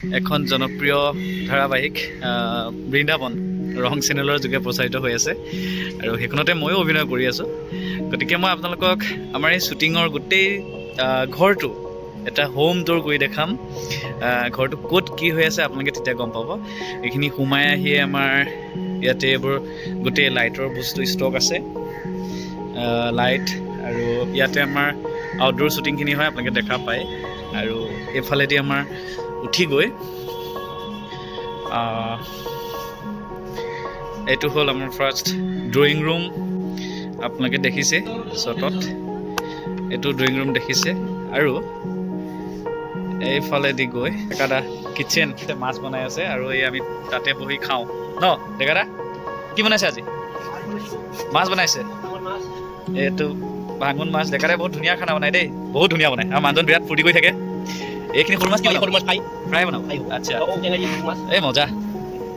এখন জনপ্ৰিয় ধাৰাবাহিক বৃন্দাবন ৰং চেনেলৰ যোগে প্ৰচাৰিত হৈ আছে আৰু সেইখনতে ময়ো অভিনয় কৰি আছোঁ। গতিকে মই আপোনালোকক আমাৰ এই শ্বুটিঙৰ গোটেই ঘৰটো এটা হোম টুৰ কৰি দেখাম। ঘৰটো ক'ত কি হৈ আছে আপোনালোকে তেতিয়া গম পাব। এইখিনি সোমাই আহিয়ে আমাৰ ইয়াতে এইবোৰ গোটেই লাইটৰ বস্তু ষ্টক আছে, লাইট, আৰু ইয়াতে আমাৰ আউটডোৰ শ্বুটিংখিনি হয়, আপোনালোকে দেখা পায়। আৰু এইফালেদি আমাৰ উঠি গৈ এইটো হ'ল আমাৰ ফাৰ্ষ্ট ড্ৰয়িং ৰুম। আপোনালোকে দেখিছে শ্বটত, এইটো ড্ৰয়িং ৰুম দেখিছে। আৰু এইফালেদি গৈ ডেকাদা কিটচেন, মাছ বনাই আছে আৰু এই আমি তাতে বহি খাওঁ ন। ডেকাদা কি বনাইছে আজি? মাছ বনাইছে। এইটো ভাঙোন মাছ। ডেকাদাই বহুত ধুনীয়া খানা বনাই দেই, বহুত ধুনীয়া বনাই। আৰু মানুহজন বিৰাট ফূৰ্তি কৰি থাকে। এইখিনি সৰু মাছ কি সৰু মাছ ফ্ৰাই বনাব? আচ্ছা, এই মজা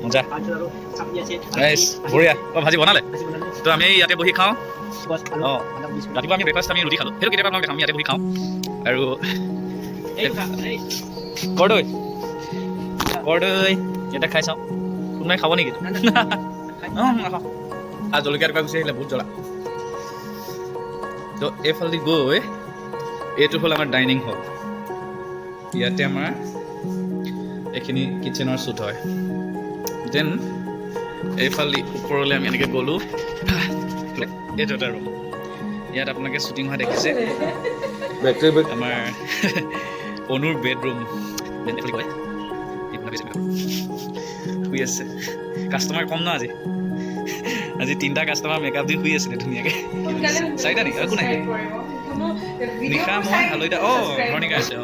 মজা, বঢ়িয়া। ভাজি বনালে তো আমি ইয়াতে বহি খাওঁ। ৰাতিপুৱা আমি ব্ৰেকফাষ্ট আমি ৰুটি খালোঁ, সেইটো কেতিয়াবা আপোনালোকে আমি ইয়াতে বহি খাওঁ। আৰু কৰদৈ কৰদৈ এটা খাই চাওঁ। কোনোবাই খাব নেকি? আৰু জলকীয়া টুকুৰা গুচি আহিলে, বহুত জ্বলা। তো এইফালেদি গৈ এইটো হ'ল আমাৰ ডাইনিং হল। ইয়াতে আমাৰ এইখিনি কিটচেনৰ শ্বুট হয়। দেন এইফালে ওপৰলৈ আমি এনেকৈ গ'লোঁ। এইটো এটা ৰুম, ইয়াত আপোনালোকে শ্বুটিং হোৱা দেখিছে। আমাৰ অনুৰ বেডৰুম শুই আছে। কাষ্টমাৰ কম ন আজি, আজি 3টা কাষ্টমাৰ মেকআপ দি শুই আছিলে ধুনীয়াকৈ। 4টা নেকি? একো নাই, নিশা মই আলহীটা ঘৰনিকা আছে।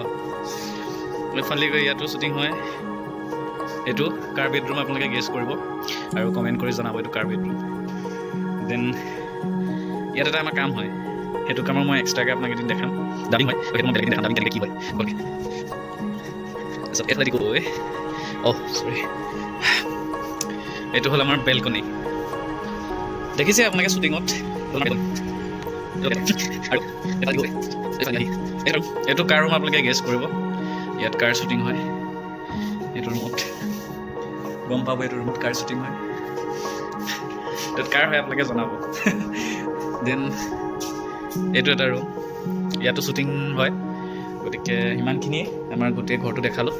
এইফালে গৈ ইয়াতো শ্বুটিং হয়। এইটো কাৰ বেডৰুম আপোনালোকে গেছ কৰিব আৰু কমেণ্ট কৰি জনাব এইটো কাৰ বেডৰুম। দেন ইয়াত এটা আমাৰ কাম হয়, সেইটো কামৰ মই এক্সট্ৰাকৈ আপোনাক এদিন দেখাম। ডাবিং হয়, সেইটো মই বেলেগ দেখাম ডাবিং কেনেকৈ কি হয়। অ'কে, তাৰপিছত এইফালে গৈ চৰি, এইটো হ'ল আমাৰ বেলকনি। দেখিছে আপোনালোকে শ্বুটিঙত। আৰু এইটো কাৰ ৰুম আপোনালোকে গেছ কৰিব। ইয়াত কাৰ শ্বুটিং হয়, এইটো ৰুমত গম পাব। এইটো ৰুমত কাৰ শ্বুটিং হয়, তাত কাৰ হয় আপোনালোকে জনাব। দেন এইটো এটা ৰুম, ইয়াতো শ্বুটিং হয়। গতিকে ইমানখিনিয়ে আমাৰ গোটেই ঘৰটো দেখালোঁ।